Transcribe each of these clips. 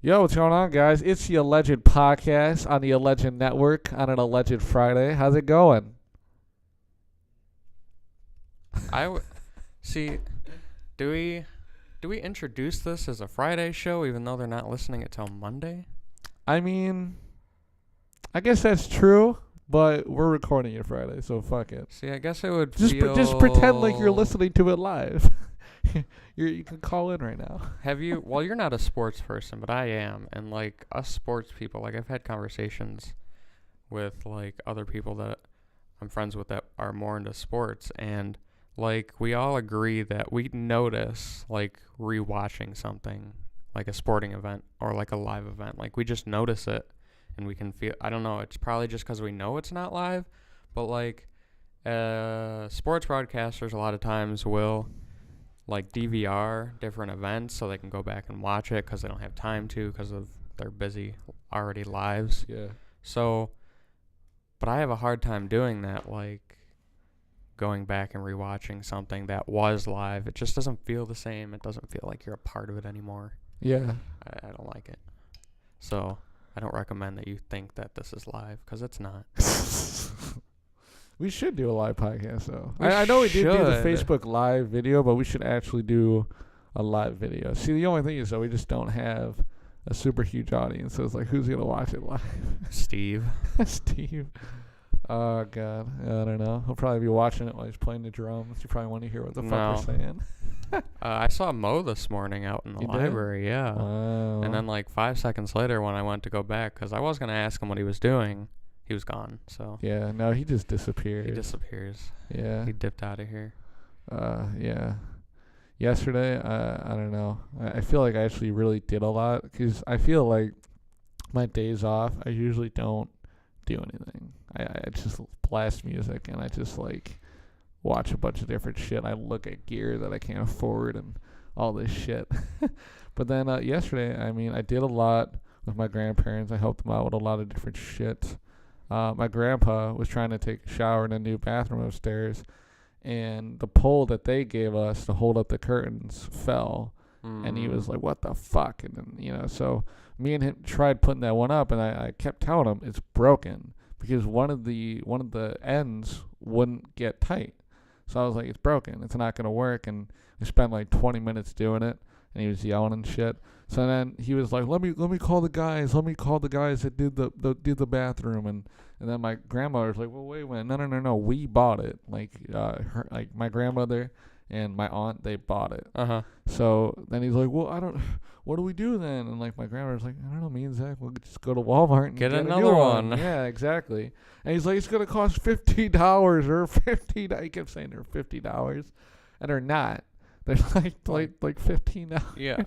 Yo, what's going on, guys? It's the Alleged Podcast on the Alleged Network on an Alleged Friday. How's it going? See. Do we introduce this as a Friday show, even though they're not listening it till Monday? I mean, I guess that's true, but we're recording it Friday, so fuck it. See, I guess it would Just pretend like you're listening to it live. You can call in right now. Well, you're not a sports person, but I am, and like us sports people, like I've had conversations with like other people that I'm friends with that are more into sports, and like we all agree that we notice like rewatching something like a sporting event or like a live event, like we just notice it and we can feel, I don't know, it's probably just because we know it's not live, but like sports broadcasters a lot of times will like DVR different events so they can go back and watch it because they don't have time to because of their busy already lives. Yeah. So, but I have a hard time doing that, like going back and rewatching something that was live. It just doesn't feel the same. It doesn't feel like you're a part of it anymore. Yeah. I don't like it. So I don't recommend that you think that this is live because it's not. We should do a live podcast, though. I know we did do the Facebook Live video, but we should actually do a live video. See, the only thing is, though, we just don't have a super huge audience. So it's like, who's going to watch it live? Steve. Steve. Oh, God. I don't know. He'll probably be watching it while he's playing the drums. You probably want to hear what the fuck we're saying. I saw Mo this morning out in the library, did? yeah. Wow. And then like 5 seconds later when I went to go back, because I was going to ask him what he was doing, he was gone, so. Yeah, no, he just disappeared. He disappears. Yeah. He dipped out of here. Yeah. Yesterday, I don't know. I feel like I actually really did a lot, because I feel like my days off, I usually don't do anything. I just blast music, and I just like watch a bunch of different shit. I look at gear that I can't afford and all this shit. But then yesterday, I mean, I did a lot with my grandparents. I helped them out with a lot of different shit. My grandpa was trying to take a shower in a new bathroom upstairs, and the pole that they gave us to hold up the curtains fell. And he was like, what the fuck? And then, so me and him tried putting that one up, and I kept telling him it's broken because one of the ends wouldn't get tight. So I was like, it's broken. It's not going to work. And we spent like 20 minutes doing it, and he was yelling and shit. So then he was like, let me call the guys. Let me call the guys that did the bathroom. And then my grandmother was like, well, wait a minute. No. We bought it. Like my grandmother and my aunt, they bought it. Uh-huh. So then he's like, well, what do we do then? And like my grandmother's like, I don't know, me and Zach, we'll just go to Walmart and get a another new one. Yeah, exactly. And he's like, it's going to cost $50 or $50. He kept saying they're $50. And they're not. They're like $15. Yeah.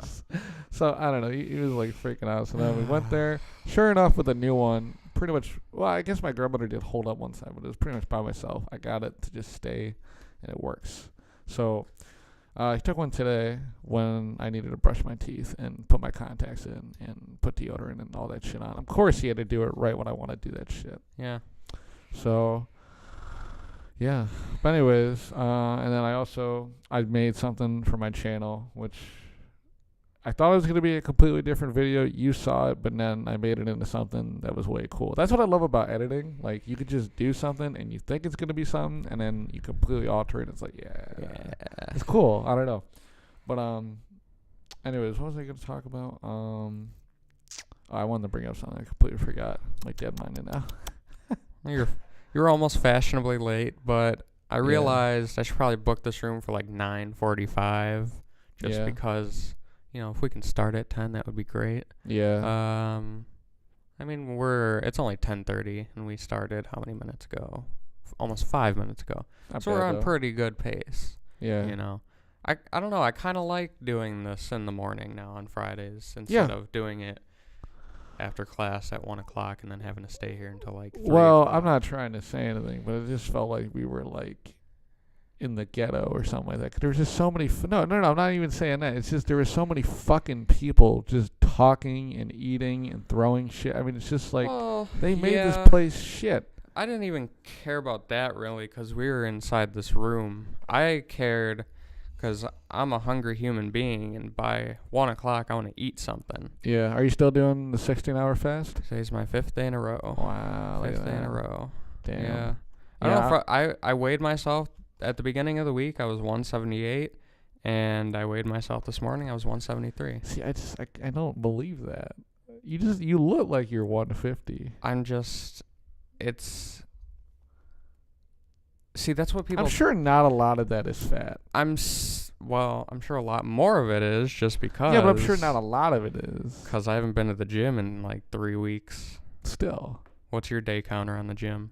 So I don't know. He was like freaking out. So then we went there. Sure enough, with a new one, pretty much, well, I guess my grandmother did hold up one side, but it was pretty much by myself. I got it to just stay, and it works. So he took one today when I needed to brush my teeth and put my contacts in and put deodorant and all that shit on. Of course, he had to do it right when I want to do that shit. Yeah. So, yeah. But anyways, and then I made something for my channel, which I thought it was going to be a completely different video. You saw it, but then I made it into something that was way cool. That's what I love about editing. Like, you could just do something, and you think it's going to be something, and then you completely alter it. It's like, yeah. It's cool. I don't know. But, anyways, what was I going to talk about? I wanted to bring up something I completely forgot. Like, dead-minded now. You're almost fashionably late, but I realized I should probably book this room for like 9:45 just because, if we can start at 10, that would be great. Yeah. I mean, it's only 10:30 and we started how many minutes ago? Almost 5 minutes ago. So we're on pretty good pace. Yeah. I don't know. I kind of like doing this in the morning now on Fridays instead of doing it after class at 1 o'clock and then having to stay here until like 3 o'clock. I'm not trying to say anything, but it just felt like we were like in the ghetto or something like that. 'Cause there was just so many. No, I'm not even saying that. It's just there were so many fucking people just talking and eating and throwing shit. I mean, it's just like they made this place shit. I didn't even care about that really because we were inside this room. I cared because I'm a hungry human being, and by 1 o'clock I want to eat something. Yeah. Are you still doing the 16-hour fast? Today's my 5th day in a row. Wow. 5th day in a row. Damn. Yeah. I don't know if I weighed myself at the beginning of the week. I was 178, and I weighed myself this morning. I was 173. See, I don't believe that. You look like you're 150. See, that's what people. I'm sure not a lot of that is fat. I'm sure a lot more of it is just because. Yeah, but I'm sure not a lot of it is. Because I haven't been to the gym in like 3 weeks. Still. What's your day counter on the gym?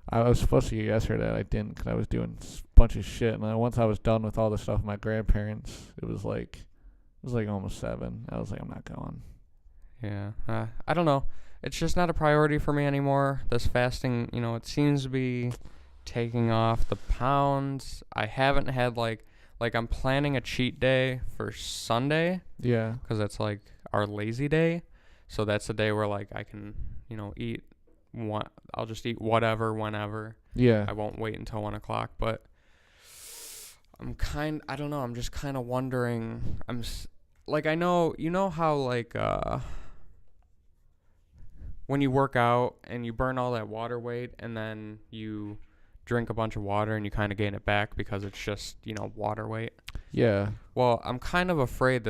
I was supposed to go yesterday. I didn't because I was doing a bunch of shit. And once I was done with all the stuff with my grandparents, it was like almost 7. I was like, I'm not going. Yeah. I don't know. It's just not a priority for me anymore. This fasting, it seems to be taking off the pounds. I haven't had like I'm planning a cheat day for Sunday. Yeah. Because that's like our lazy day. So that's the day where like I can, eat. I'll just eat whatever, whenever. Yeah. I won't wait until 1 o'clock. But I don't know. I'm just kind of wondering. I know how like when you work out and you burn all that water weight and then you drink a bunch of water and you kind of gain it back because it's just, water weight. Yeah. Well, I'm kind of afraid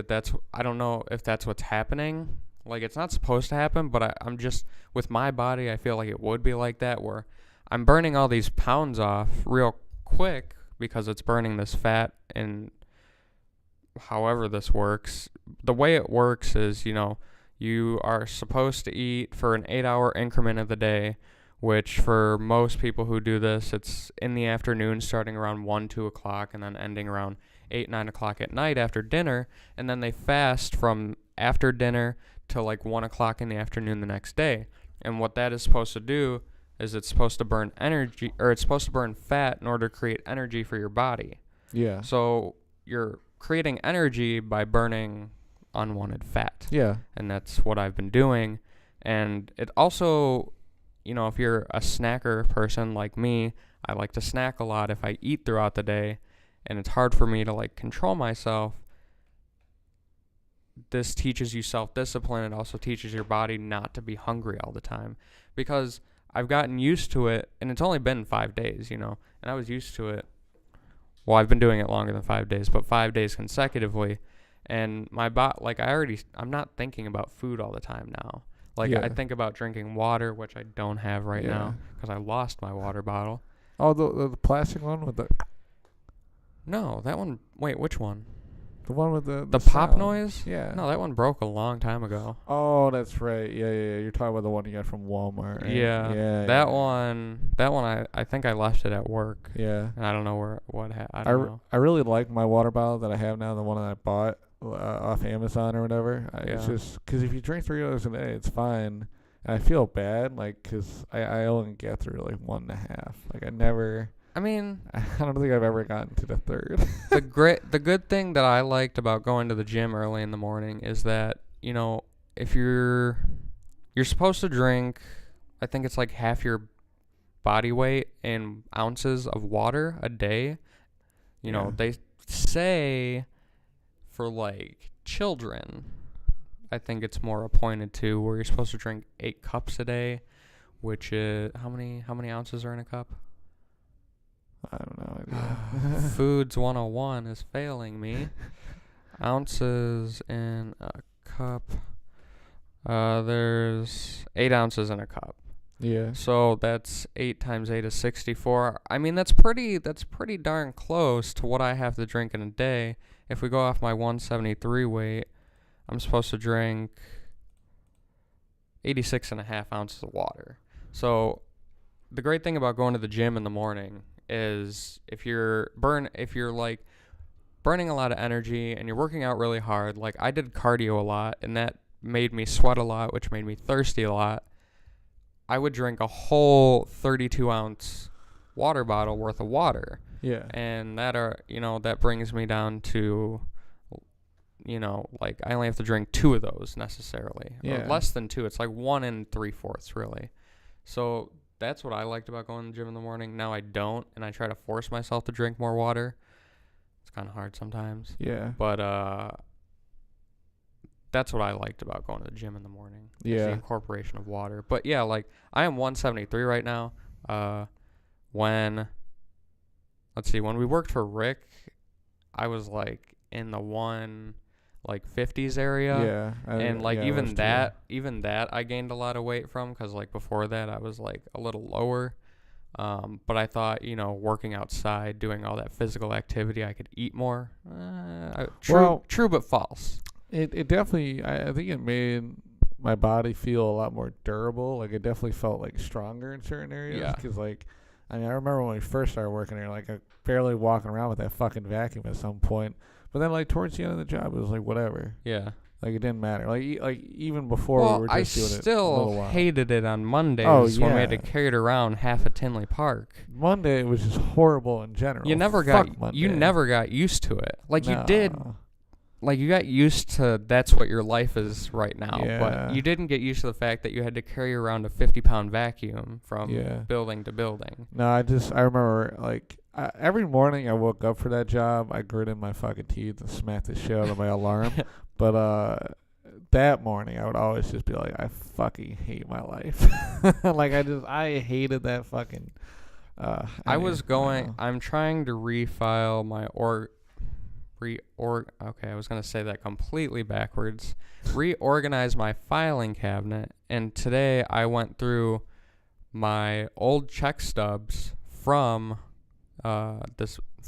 I don't know if that's what's happening. Like, it's not supposed to happen, but I'm just, with my body, I feel like it would be like that, where I'm burning all these pounds off real quick because it's burning this fat. And however this works, the way it works is, you are supposed to eat for an 8-hour increment of the day, which for most people who do this, it's in the afternoon starting around 1, 2 o'clock and then ending around 8, 9 o'clock at night after dinner. And then they fast from after dinner to like 1 o'clock in the afternoon the next day. And what that is supposed to do is it's supposed to burn energy, or it's supposed to burn fat in order to create energy for your body. Yeah. So you're creating energy by burning unwanted fat. Yeah. And that's what I've been doing. And it also, if you're a snacker person like me, I like to snack a lot if I eat throughout the day, and it's hard for me to like control myself. This teaches you self-discipline. It also teaches your body not to be hungry all the time, because I've gotten used to it, and it's only been 5 days, and I was used to it. Well, I've been doing it longer than 5 days, but 5 days consecutively. And my I'm not thinking about food all the time now. Like, yeah. I think about drinking water, which I don't have right now because I lost my water bottle. Oh, the plastic one with the... No, that one... Wait, which one? The one with the pop sound. noise? Yeah. No, that one broke a long time ago. Oh, that's right. Yeah. You're talking about the one you got from Walmart, right? Yeah. That one, I think I left it at work. Yeah. And I don't know I don't know. I really like my water bottle that I have now, the one that I bought off Amazon or whatever. It's just because if you drink 3 others a day, it's fine. And I feel bad, like, because I only get through like 1.5. Like, I don't think I've ever gotten to the third. The good thing that I liked about going to the gym early in the morning is that, if you're supposed to drink, I think it's like half your body weight in ounces of water a day. They say for like children, I think it's more appointed to where you're supposed to drink 8 cups a day, which is how many ounces are in a cup? I don't know. Foods 101 is failing me. Ounces in a cup. There's 8 ounces in a cup. Yeah. So that's 8 times 8 is 64. I mean, that's pretty darn close to what I have to drink in a day. If we go off my 173 weight, I'm supposed to drink 86.5 ounces of water. So the great thing about going to the gym in the morning is if you're like burning a lot of energy and you're working out really hard, like I did cardio a lot and that made me sweat a lot, which made me thirsty a lot. I would drink a whole 32-ounce water bottle worth of water. Yeah. And that brings me down to, like I only have to drink 2 of those necessarily. Yeah. Or less than 2. It's like 1 3/4 really. So that's what I liked about going to the gym in the morning. Now I don't, and I try to force myself to drink more water. It's kind of hard sometimes. Yeah. But that's what I liked about going to the gym in the morning. Yeah. Is the incorporation of water. But yeah, like I am 173 right now. When we worked for Rick, I was like in the 50s area. Yeah. And like yeah, even that I gained a lot of weight from, because like before that I was like a little lower. But I thought, working outside, doing all that physical activity, I could eat more. True, but false. It definitely, I think it made my body feel a lot more durable. Like, it definitely felt like stronger in certain areas. Yeah. Because like, I remember when we first started working there, like I barely walking around with that fucking vacuum at some point. But then like towards the end of the job, it was like whatever. Yeah. Like, it didn't matter. Like even before we were just doing it. I still hated it on Mondays when we had to carry it around half of Tinley Park. Monday was just horrible in general. You never got used to it. Like you did. Like you got used to that's what your life is right now. Yeah. But you didn't get used to the fact that you had to carry around a 50-pound vacuum from building to building. No, I remember like every morning I woke up for that job, I gritted my fucking teeth and smacked the shit out of my alarm. But that morning I would always just be like, I fucking hate my life. Like I hated that fucking. I'm trying to refile my okay, I was going to say that completely backwards. Reorganize my filing cabinet, and today I went through my old check stubs from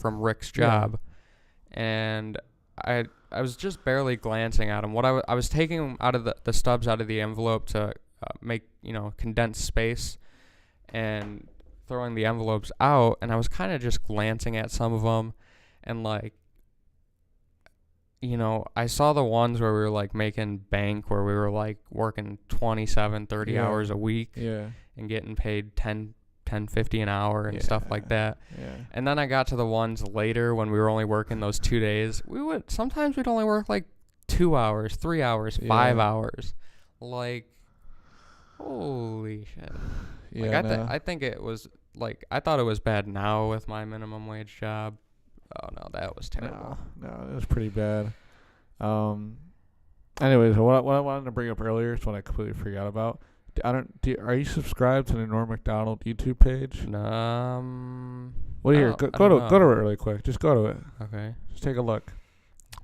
Rick's job, and I was just barely glancing at them. What I was taking them out of the stubs out of the envelope to make condensed space, and throwing the envelopes out, and I was kind of just glancing at some of them, and like, I saw the ones where we were like making bank, where we were like working 27, 30 hours a week, and getting paid $10.50 an hour and stuff like that. Yeah. And then I got to the ones later when we were only working those 2 days. Sometimes we'd only work like 2 hours, 3 hours, 5 hours. Like, holy shit. Yeah, I think it was like, I thought it was bad now with my minimum wage job. Oh no, that was terrible. No, it was pretty bad. Anyways, what I wanted to bring up earlier is what I completely forgot about. Are you subscribed to the Norm Macdonald YouTube page? Well, here, go to it really quick. Just go to it. Okay. Just take a look.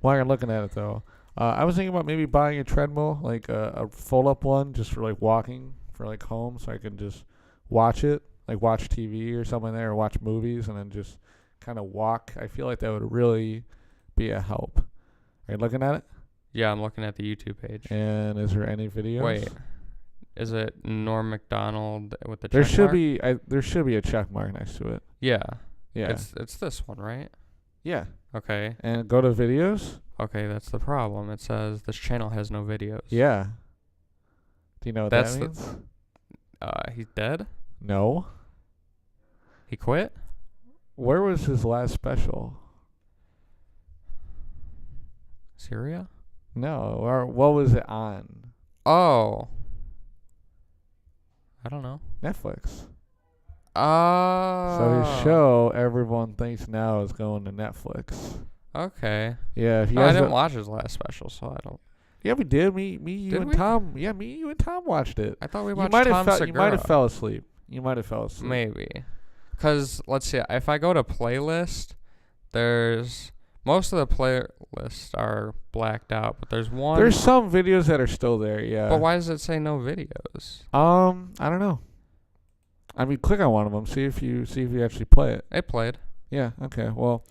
While you're looking at it, though, I was thinking about maybe buying a treadmill, like a fold-up one, just for like walking for like home, so I can just watch it, like watch TV or something there, or watch movies, and then just kind of walk. I feel like that would really be a help. Are you looking at it? Yeah, I'm looking at the YouTube page. And is there any videos? Wait, is it Norm Macdonald with the there check should mark? be there should be a check mark next to it. Yeah. Yeah. It's this one, right? Yeah. Okay. And go to videos. Okay, that's the problem. It says this channel has no videos. Yeah. Do you know what that means? He's dead? No. He quit? Where was his last special? Syria? No. Or what was it on? Oh. I don't know. Netflix. Oh. So his show, everyone thinks now, is going to Netflix. Okay. Yeah. I didn't watch his last special, so I don't. Yeah, we did. Me, you, did and we? Tom. Yeah, me, you, and Tom watched it. I thought we watched Tom Segura. You might have fell asleep. Maybe. Because, let's see, if I go to playlist, there's... Most of the playlists are blacked out, but there's one... There's some videos that are still there, yeah. But why does it say no videos? I don't know. I mean, click on one of them, see if you actually play it. It played. Yeah, okay. Well,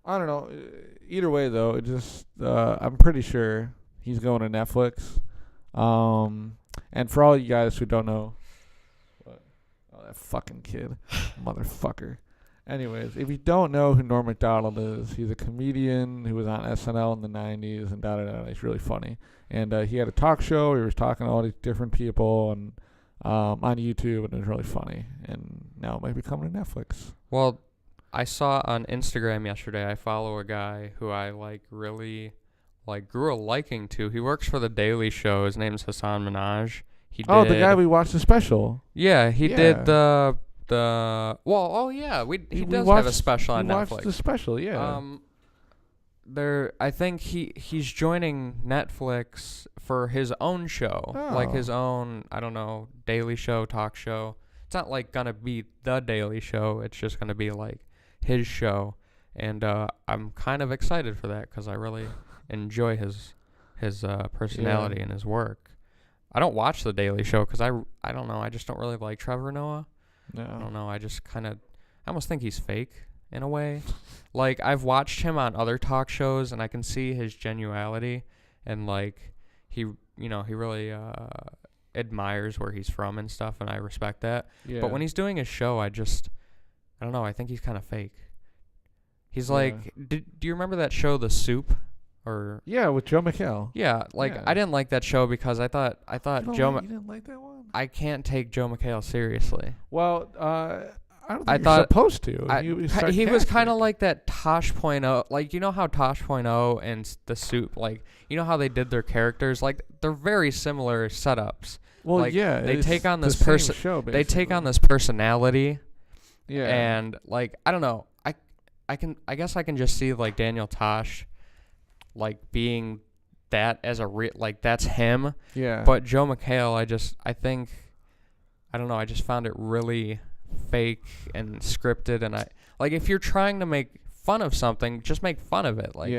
I don't know. Either way, though, it just... I'm pretty sure he's going to Netflix. And for all you guys who don't know... that fucking kid. Motherfucker. Anyways, if you don't know who Norm Macdonald is, he's a comedian who was on SNL in the 90s and da-da-da. He's really funny. And he had a talk show. He was talking to all these different people and on YouTube, and it was really funny. And now it might be coming to Netflix. Well, I saw on Instagram yesterday, I follow a guy who I really grew a liking to. He works for The Daily Show. His name's Hassan Minhaj. The guy we watched the special. Yeah, he did he does have a special on Netflix. We watched the special, yeah. I think he's joining Netflix for his own show, like his own, I don't know, daily show, talk show. It's not like gonna be the Daily Show. It's just gonna be like his show, and I'm kind of excited for that because I really enjoy his personality and his work. I don't watch the Daily Show because I don't know. I just don't really like Trevor Noah. No. I don't know. I almost think he's fake in a way. Like, I've watched him on other talk shows, and I can see his genuality, and like he really admires where he's from and stuff, and I respect that. Yeah. But when he's doing his show, I don't know. I think he's kind of fake. He's like, do you remember that show, The Soup? Or with Joe McHale. Yeah, like I didn't like that show because I thought you didn't like that one? I can't take Joe McHale seriously. Well, I don't think you're supposed to. He was kind of like that Tosh.0. Like, you know how Tosh.0 and The Soup, like, you know how they did their characters? Like, they're very similar setups. Well, like, they take on this they take on this personality. Yeah. And like, I don't know. I guess I can just see like Daniel Tosh like being that as like that's him. Yeah. But Joe McHale, I think I don't know, I just found it really fake and scripted, and I like, if you're trying to make fun of something, just make fun of it. Like,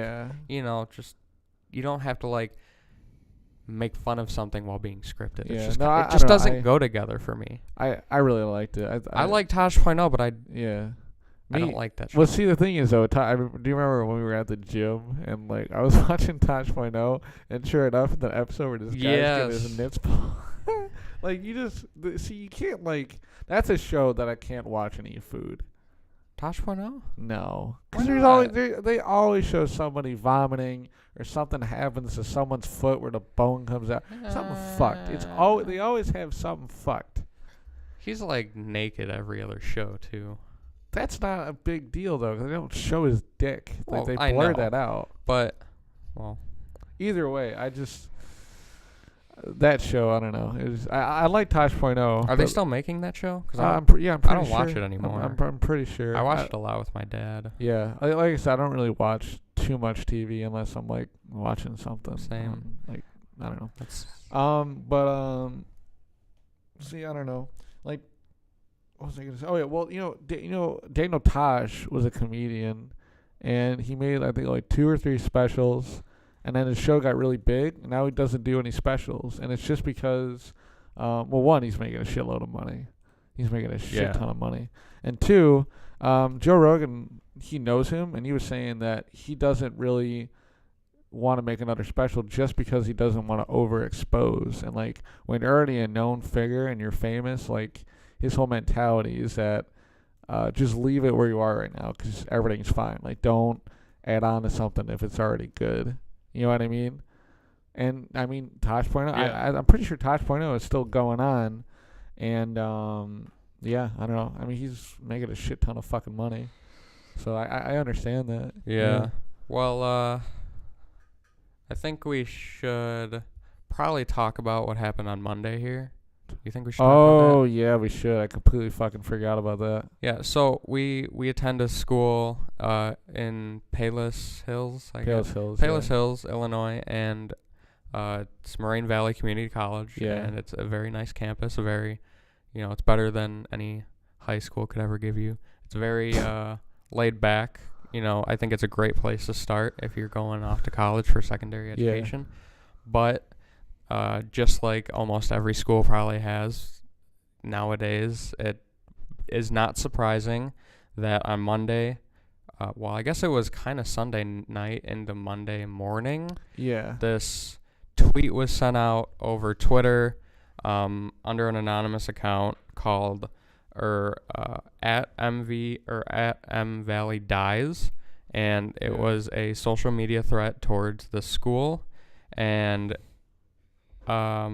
just you don't have to like make fun of something while being scripted. Yeah. It just doesn't go together for me. I really liked it. I like Tosh.0, but I don't like that show. Well, see, the thing is, though, do you remember when we were at the gym and, like, I was watching Tosh.0, and sure enough, in the episode where this guy's getting his nits pulled, like, you can't, like, that's a show that I can't watch and eat food. Tosh.0? No. Because they always show somebody vomiting or something happens to someone's foot where the bone comes out. Something fucked. They always have something fucked. He's, like, naked every other show, too. That's not a big deal, though, because they don't show his dick. Like, they blur that out. But, well. Either way, that show, I don't know. I like Tosh.0. Are they still making that show? Cause I'm pretty sure. I don't watch it anymore. I'm pretty sure. I watched it a lot with my dad. Yeah. Like I said, I don't really watch too much TV unless I'm, like, watching something. Same. Like, I don't know. See, I don't know. Like, what was I gonna say? Oh yeah, well, Daniel Tosh was a comedian, and he made, I think, like 2 or 3 specials, and then his show got really big, and now he doesn't do any specials, and it's just because, one, he's making a shitload of money, he's making a shit ton of money, and 2, Joe Rogan, he knows him, and he was saying that he doesn't really want to make another special just because he doesn't want to overexpose, and like when you're already a known figure and you're famous, like, his whole mentality is that just leave it where you are right now because everything's fine. Like, don't add on to something if it's already good. You know what I mean? And, I mean, Tosh.0, I'm pretty sure Tosh.0 is still going on. And, I don't know. I mean, he's making a shit ton of fucking money. So I understand that. Yeah. Well, I think we should probably talk about what happened on Monday here. You think we should talk about that? Yeah, we should. I completely fucking forgot about that. Yeah, so we attend a school in Palos Hills, Palos Hills, Illinois, and it's Moraine Valley Community College. Yeah. And it's a very nice campus, it's better than any high school could ever give you. It's very laid back. I think it's a great place to start if you're going off to college for secondary education. But just like almost every school probably has nowadays, it is not surprising that on Monday, I guess it was kind of Sunday night into Monday morning, this tweet was sent out over Twitter under an anonymous account called at MValley Dies, and it was a social media threat towards the school, and I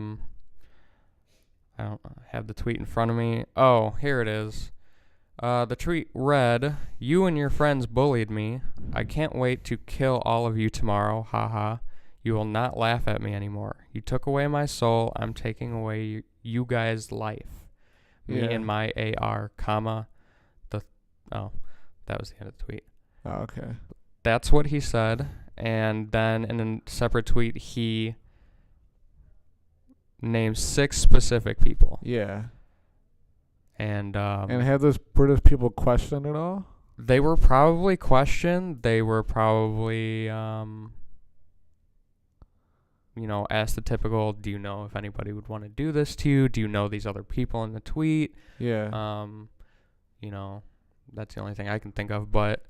don't have the tweet in front of me. Oh, here it is. The tweet read, "You and your friends bullied me. I can't wait to kill all of you tomorrow. Haha. You will not laugh at me anymore. You took away my soul. I'm taking away you guys' life. Me and my AR, comma, that was the end of the tweet." Oh, okay. that's what he said. And then in a separate tweet, he named 6 specific people. Yeah. And had those British people questioned at all? they were probably questioned. They were probably, asked the typical, do you know if anybody would want to do this to you? Do you know these other people in the tweet? Yeah. That's the only thing I can think of. But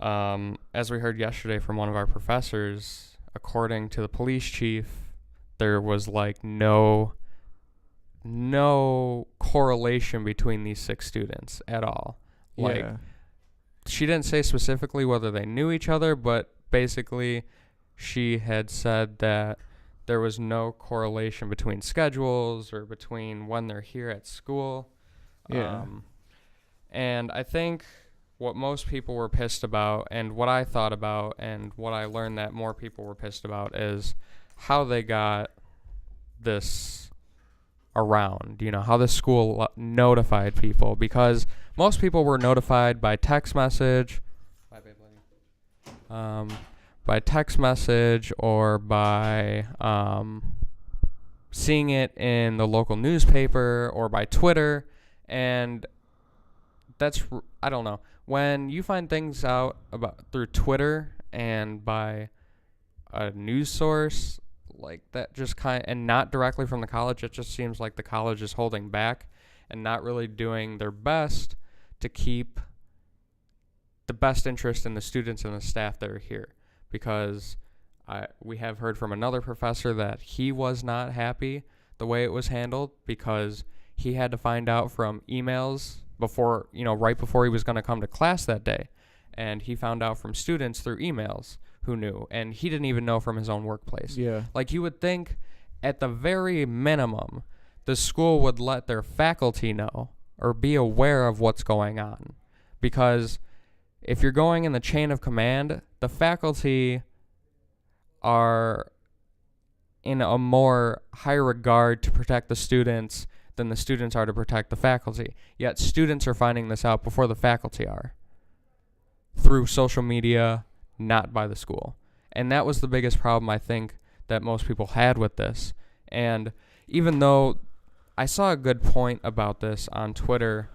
as we heard yesterday from one of our professors, according to the police chief, there was like no correlation between these 6 students at all. Like, yeah. she didn't say specifically whether they knew each other, but basically she had said that there was no correlation between schedules or between when they're here at school. Yeah. And I think what most people were pissed about, and what I thought about, and what I learned that more people were pissed about, is how they got this around, how the school notified people, because most people were notified by text message, or by seeing it in the local newspaper or by Twitter. And I don't know, when you find things out about through Twitter and by a news source like that, just and not directly from the college, it just seems like the college is holding back and not really doing their best to keep the best interest in the students and the staff that are here. Because we have heard from another professor that he was not happy the way it was handled, because he had to find out from emails before, right before he was going to come to class that day. And he found out from students through emails who knew, and he didn't even know from his own workplace. Yeah. Like, you would think at the very minimum, the school would let their faculty know or be aware of what's going on. Because if you're going in the chain of command, the faculty are in a more high regard to protect the students than the students are to protect the faculty. Yet students are finding this out before the faculty are, through social media, not by the school. And that was the biggest problem, I think, that most people had with this. And even though I saw a good point about this on Twitter,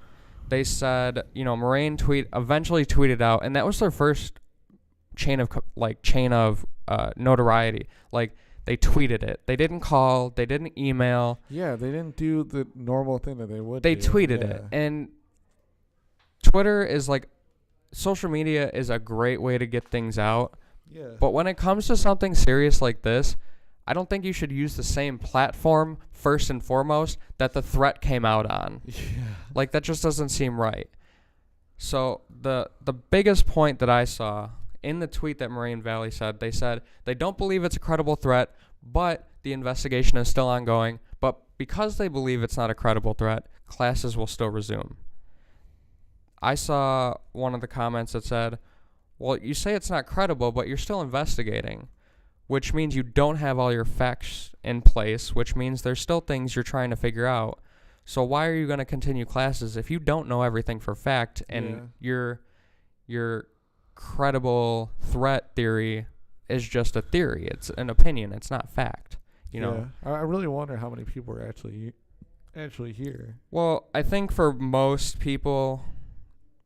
they said, Moraine eventually tweeted out, and that was their first chain of notoriety. Like, they tweeted it. They didn't call. They didn't email. Yeah, they didn't do the normal thing that they would They do. tweeted it. And Twitter is like, social media is a great way to get things out. Yeah. But when it comes to something serious like this, I don't think you should use the same platform first and foremost that the threat came out on. Yeah. Like, that just doesn't seem right. So the biggest point that I saw in the tweet that Moraine Valley said they don't believe it's a credible threat, but the investigation is still ongoing. But because they believe it's not a credible threat, classes will still resume. I saw one of the comments that said, well, you say it's not credible, but you're still investigating, which means you don't have all your facts in place, which means there's still things you're trying to figure out. So why are you going to continue classes if you don't know everything for fact, and your credible threat theory is just a theory? It's an opinion. It's not fact. I really wonder how many people are actually here. Well, I think for most people,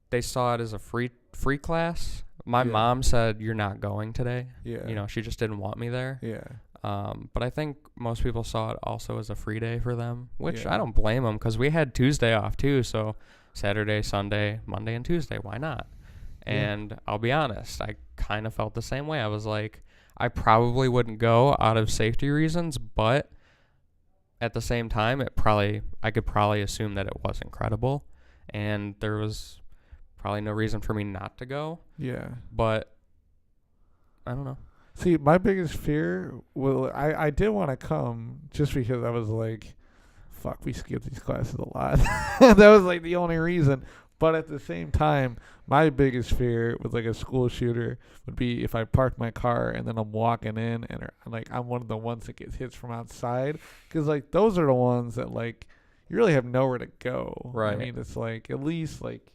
they saw it as a free class. My mom said, you're not going today. Yeah. She just didn't want me there. Yeah. But I think most people saw it also as a free day for them, which I don't blame them, because we had Tuesday off too. So Saturday, Sunday, Monday, and Tuesday. Why not? And I'll be honest, I kind of felt the same way. I was like, I probably wouldn't go out of safety reasons, but at the same time, I could probably assume that it wasn't credible, and there was probably no reason for me not to go. Yeah. But I don't know. See, my biggest fear, I did want to come just because I was like, fuck, we skip these classes a lot. That was like the only reason. But at the same time, my biggest fear with like a school shooter would be if I park my car and then I'm walking in and like I'm one of the ones that gets hits from outside. Because like those are the ones that like you really have nowhere to go. Right. I mean, it's like at least like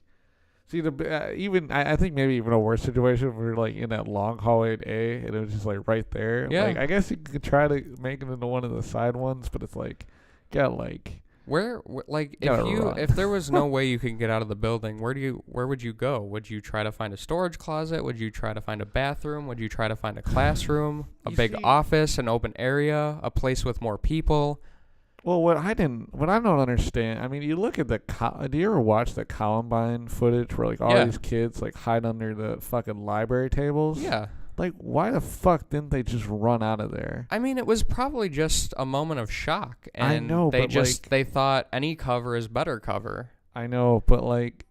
See, I think maybe even a worse situation if we were like in that long hallway at A and it was just like right there. Yeah. Like I guess you could try to make it into one of the side ones, but it's like, Like gotta run. if there was no way you could get out of the building, where would you go? Would you try to find a storage closet? Would you try to find a bathroom? Would you try to find a classroom, a You big see- office, an open area, a place with more people? Well, what I don't understand. I mean, you look at do you ever watch the Columbine footage where like all Yeah. these kids like hide under the fucking library tables? Yeah. Like, why the fuck didn't they just run out of there? I mean, it was probably just a moment of shock, and I know, they but, just like- they thought any cover is better cover. I know, but like,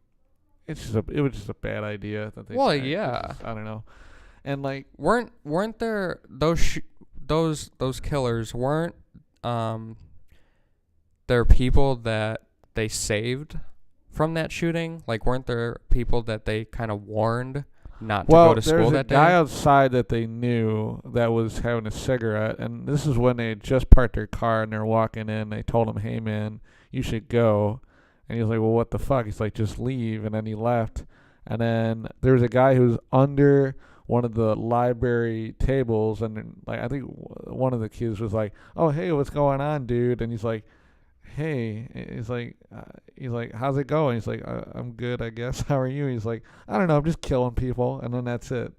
it was just a bad idea that they. Well, tried. yeah. I don't know, and like, Weren't there those killers weren't there people that they saved from that shooting? Like, weren't there people that they kind of warned not to go to school there's a that guy day? outside that they knew that was having a cigarette, and this is when they had just parked their car and they're walking in. They told him, "Hey man, you should go," and he was like, "Well, what the fuck?" He's like, "Just leave," and then he left. And then there was a guy who was under one of the library tables, and like I think one of the kids was like, "Oh hey, what's going on, dude?" And he's like, "Hey," he's like, "How's it going?" He's like, "I'm good, I guess." "How are you?" He's like, "I don't know, I'm just killing people," and then that's it.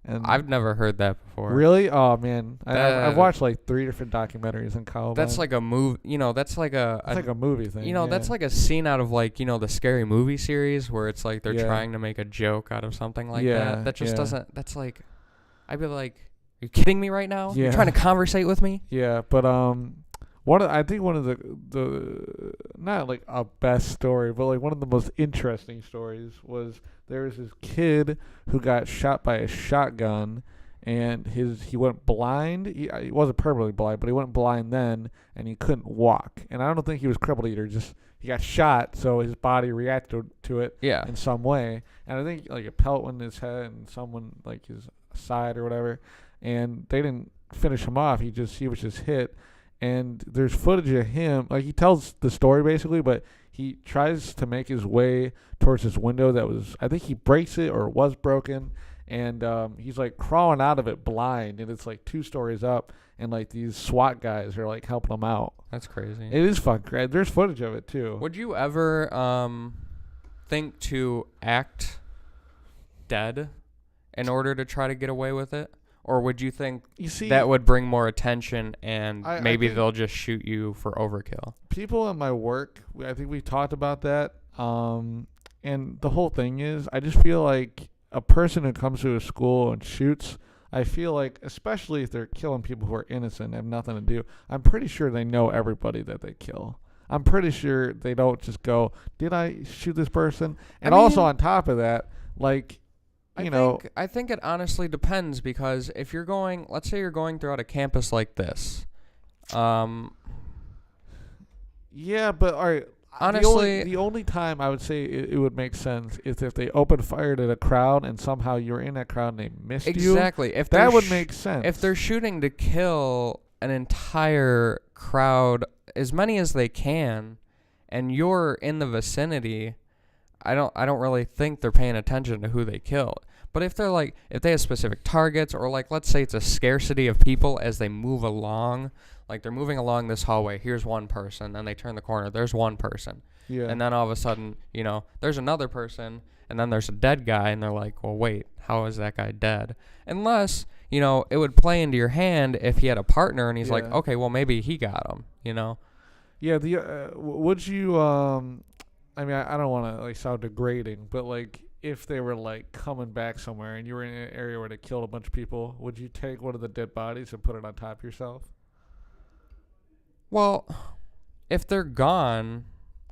And I've never heard that before. really, oh man, I've That- watched like 3 different documentaries in Columbine. That's like a move. That's like it's like a movie thing. that's like a scene out of like the Scary Movie series where it's like they're Yeah. trying to make a joke out of something like Yeah, that. That just yeah. doesn't. That's like, I'd be like, "Are you kidding me right now? Yeah. You're trying to conversate with me?" Yeah, but I think one of the not like a best story, but like one of the most interesting stories was there was this kid who got shot by a shotgun, and he went blind. He wasn't permanently blind, but he went blind then, and he couldn't walk. And I don't think he was crippled either. Just he got shot, so his body reacted to it Yeah. in some way. And I think like a pellet went in his head and someone like his side or whatever, and they didn't finish him off. He was just hit. And there's footage of him, like he tells the story basically, but he tries to make his way towards his window I think he breaks it or it was broken, and he's like crawling out of it blind, and it's like 2 stories up, and like these SWAT guys are like helping him out. That's crazy. It is fucking great. There's footage of it too. Would you ever think to act dead in order to try to get away with it? Or would you think You see, that would bring more attention and I maybe think- they'll just shoot you for overkill? people at my work, I think we talked about that. And the whole thing is, I just feel like a person who comes to a school and shoots, I feel like, especially if they're killing people who are innocent and have nothing to do, I'm pretty sure they know everybody that they kill. I'm pretty sure they don't just go, "Did I shoot this person?" And also mean- on top of that, like, I think it honestly depends, because if you're going, let's say you're going throughout a campus like this, yeah, but all right. Honestly- the only time I would say it would make sense is if they opened fire at a crowd and somehow you're in that crowd and they missed you. exactly. If That they're would make sense. if they're shooting to kill an entire crowd, as many as they can, and you're in the vicinity, I don't really think they're paying attention to who they kill. But if they have specific targets, or like let's say it's a scarcity of people as they move along, like they're moving along this hallway, here's one person, then they turn the corner, there's one person. Yeah. And then all of a sudden, there's another person, and then there's a dead guy, and they're like, well, wait, how is that guy dead? Unless, it would play into your hand if he had a partner, and he's like, Yeah. okay, well, maybe he got him, Yeah. Would you? I mean, I don't want to like sound degrading, but like if they were like coming back somewhere and you were in an area where they killed a bunch of people, would you take one of the dead bodies and put it on top of yourself? Well, if they're gone,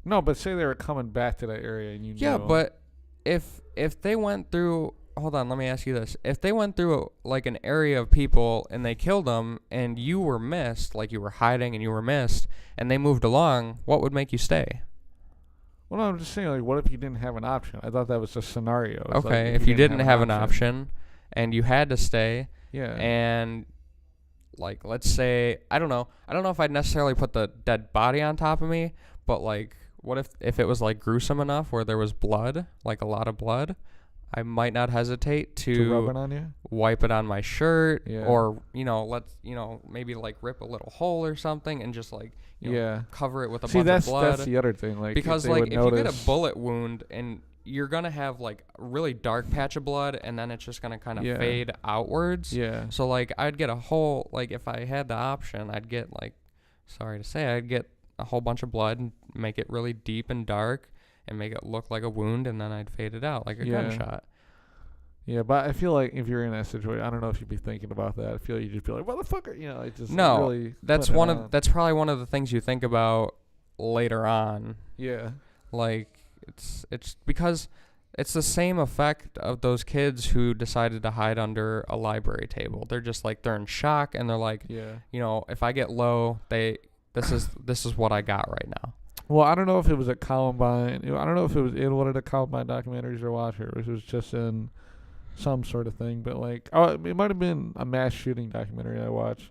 No, but say they were coming back to that area and you yeah, knew. but if they went through, hold on, let me ask you this. If they went through like an area of people and they killed them and you were missed, like you were hiding and you were missed, and they moved along, what would make you stay? Well, no, I'm just saying, like, what if you didn't have an option? I thought that was a scenario. It's like, Okay, if you didn't have an option and you had to stay, Yeah. and like let's say, I don't know if I'd necessarily put the dead body on top of me, but like what if it was like gruesome enough where there was blood, like a lot of blood, I might not hesitate To rub it on you? wipe it on my shirt, Yeah. or maybe like rip a little hole or something and just like cover it with a bunch of blood. That's the other thing. Like, because if like if you get a notice- bullet wound and you're gonna have like a really dark patch of blood, and then it's just gonna kind of fade outwards. Yeah. So like I'd get a whole, like if I had the option, I'd get like, sorry to say, I'd get a whole bunch of blood and make it really deep and dark and make it look like a wound, and then I'd fade it out like a gunshot. Yeah, but I feel like if you're in that situation, I don't know if you'd be thinking about that. I feel like you'd just be like, motherfucker, it's just No, really that's that's probably one of the things you think about later on. Yeah. Like it's because it's the same effect of those kids who decided to hide under a library table. They're just like, they're in shock, and they're like, if I get low, this is what I got right now. Well, I don't know if it was at Columbine. I don't know if it was in one of the Columbine documentaries or watch it. It was just in some sort of thing, but like, it might have been a mass shooting documentary I watched.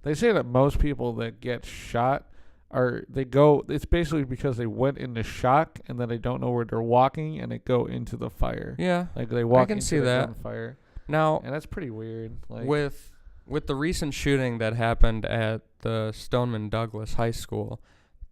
They say that most people that get shot it's basically because they went into shock and then they don't know where they're walking and they go into the fire. Yeah, like they walk I can into see the that. gunfire. Now, and that's pretty weird. Like, with the recent shooting that happened at the Stoneman Douglas High School,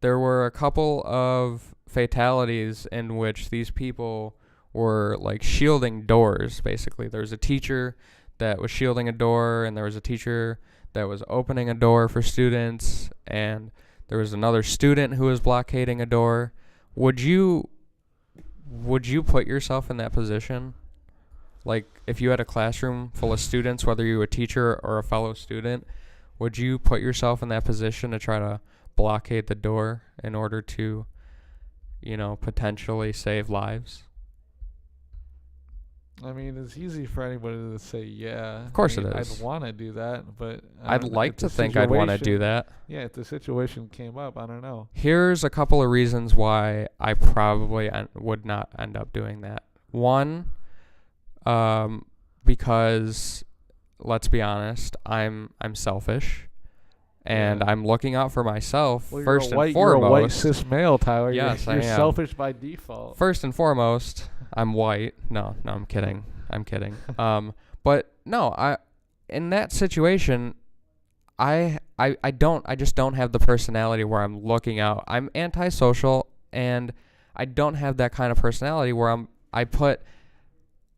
there were a couple of fatalities in which these people were like shielding doors. Basically, there was a teacher that was shielding a door, and there was a teacher that was opening a door for students, and there was another student who was blockading a door. Would you put yourself in that position? Like, if you had a classroom full of students, whether you were a teacher or a fellow student, would you put yourself in that position to try to blockade the door in order to, potentially save lives? I mean, it's easy for anybody to say, yeah. Of course it is. I'd want to do that, but I'd like to think I'd want to do that. Yeah, if the situation came up, I don't know. Here's a couple of reasons why I probably would not end up doing that. One, because let's be honest, I'm selfish, and I'm looking out for myself first and foremost. You're a white cis male, Tyler. Yes, you're I am. Selfish by default. First and foremost, I'm white. No, I'm kidding. But no, in that situation, I just don't have the personality where I'm looking out. I'm antisocial, and I don't have that kind of personality where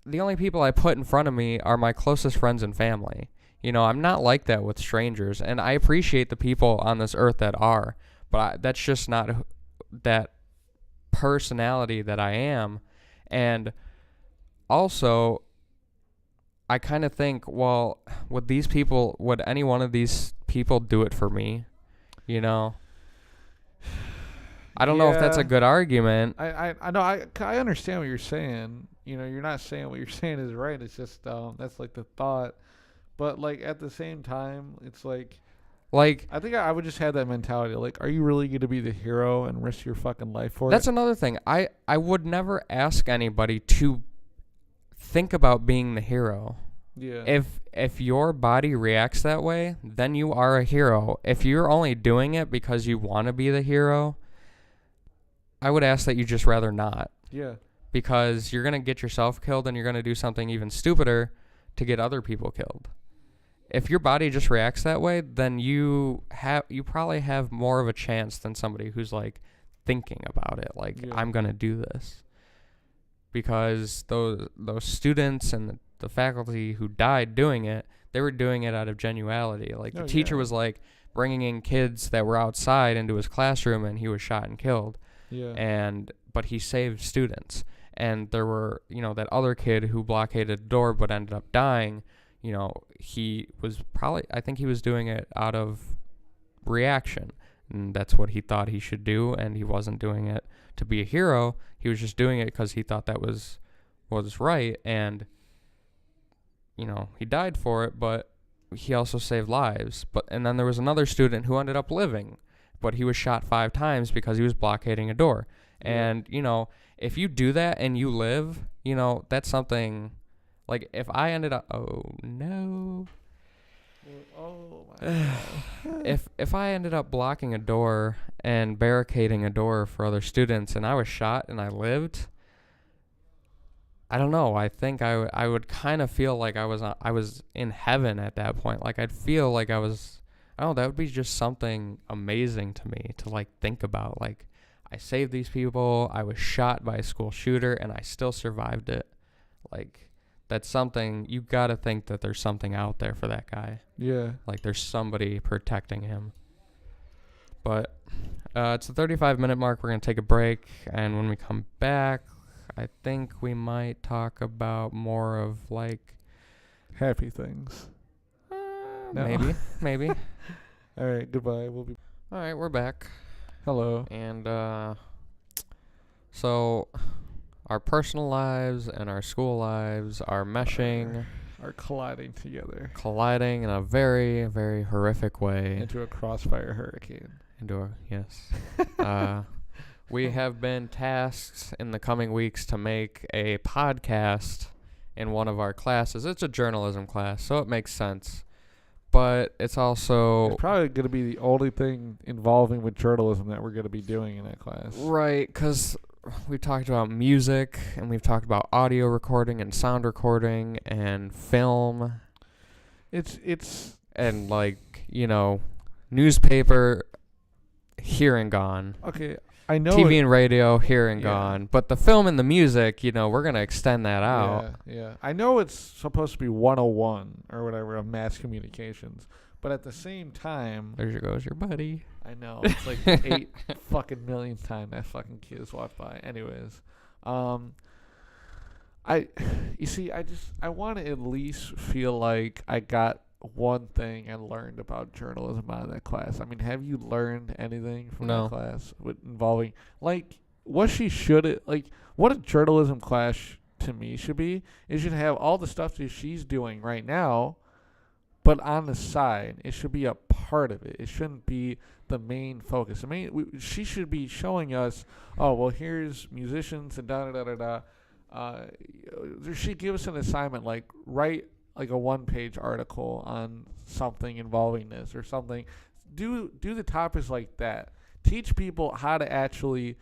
the only people I put in front of me are my closest friends and family. I'm not like that with strangers, and I appreciate the people on this earth that are, but that's just not that personality that I am. And also, I kind of think, well, would any one of these people do it for me? I don't know if that's a good argument. I know. I understand what you're saying. You're not saying what you're saying is right. It's just that's like the thought. But like at the same time, it's like I think I would just have that mentality. Like, are you really going to be the hero and risk your fucking life for it? That's another thing. I would never ask anybody to think about being the hero. Yeah. If your body reacts that way, then you are a hero. If you're only doing it because you want to be the hero, I would ask that you just rather not. Yeah. Because you're going to get yourself killed, and you're going to do something even stupider to get other people killed. If your body just reacts that way, then you probably have more of a chance than somebody who's like thinking about it, like, I'm gonna do this. Because those students and the faculty who died doing it, they were doing it out of genuality. Like, the teacher was like bringing in kids that were outside into his classroom, and he was shot and killed. Yeah. But he saved students. And there were, that other kid who blockaded the door but ended up dying. He was I think he was doing it out of reaction. And that's what he thought he should do. And he wasn't doing it to be a hero. He was just doing it because he thought that was right. And, he died for it, but he also saved lives. And then there was another student who ended up living, but he was shot 5 times because he was blockading a door. Yeah. And, if you do that and you live, that's something. Like, if I ended up, oh no, oh my God. if I ended up blocking a door and barricading a door for other students, and I was shot and I lived, I don't know. I think I would kind of feel like I was in heaven at that point. Like I'd feel like I was. I don't know. That would be just something amazing to me to like think about. Like I saved these people. I was shot by a school shooter, and I still survived it. Like that's something you gotta think that there's something out there for that guy. Yeah. Like there's somebody protecting him. But it's the 35-minute mark. We're gonna take a break, and when we come back, I think we might talk about more of like Happy things. No. Maybe. All right, goodbye. We'll be. All right, we're back. Hello. And so our personal lives and our school lives are meshing, are colliding together colliding in a very, very horrific way. into a crossfire hurricane. Yes. We have been tasked in the coming weeks to make a podcast in one of our classes. It's a journalism class, so it makes sense. But it's also... It's probably going to be the only thing involving with journalism that we're going to be doing in that class. Right, because we've talked about music, and we've talked about audio recording and sound recording and film. It's and, like, newspaper, here and gone. Okay, I know TV and radio, here and gone. But the film and the music, we're going to extend that out. Yeah. I know it's supposed to be 101 or whatever of mass communications, but at the same time... There goes your buddy. I know. It's like 8 fucking millionth time that fucking kid's walked by. Anyways, I want to at least feel like I got one thing I learned about journalism out of that class. I mean, have you learned anything from that class involving, like, what a journalism class to me should be? It should have all the stuff that she's doing right now, but on the side. It should be a part of it. It shouldn't be the main focus. She should be showing us, oh, well, here's musicians and da-da-da-da-da. She give us an assignment, like, write like a 1-page article on something involving this or something. Do the topics like that. Teach people how to actually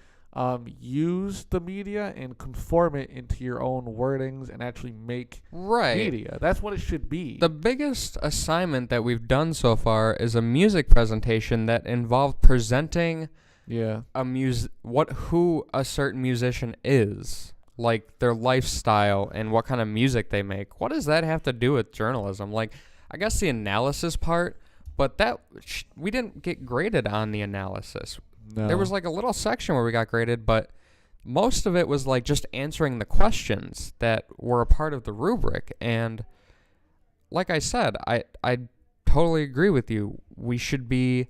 use the media and conform it into your own wordings and actually make media. That's what it should be. The biggest assignment that we've done so far is a music presentation that involved presenting who a certain musician is. Like their lifestyle and what kind of music they make. What does that have to do with journalism? Like, I guess the analysis part, but that we didn't get graded on the analysis. No. There was like a little section where we got graded, but most of it was like just answering the questions that were a part of the rubric. And like I said, I totally agree with you. We should be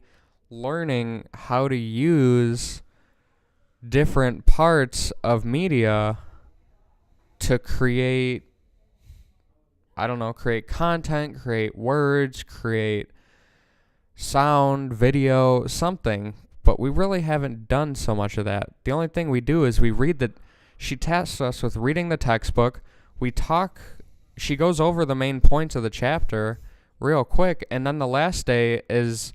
learning how to use different parts of media to create content, create words, create sound, video, something. But we really haven't done so much of that. The only thing we do is she tasks us with reading the textbook. We talk, she goes over the main points of the chapter real quick, and then the last day is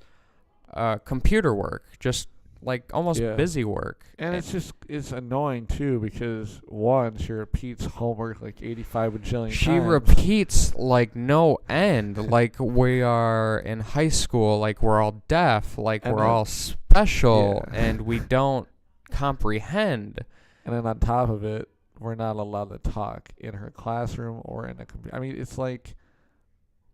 computer work, just like almost busy work. And it's annoying too because one, she repeats homework like 85 bajillion times. She repeats like no end. Like we are in high school, like we're all deaf, like we're all special, and we don't comprehend. And then on top of it, we're not allowed to talk in her classroom or in a computer. I mean, it's like...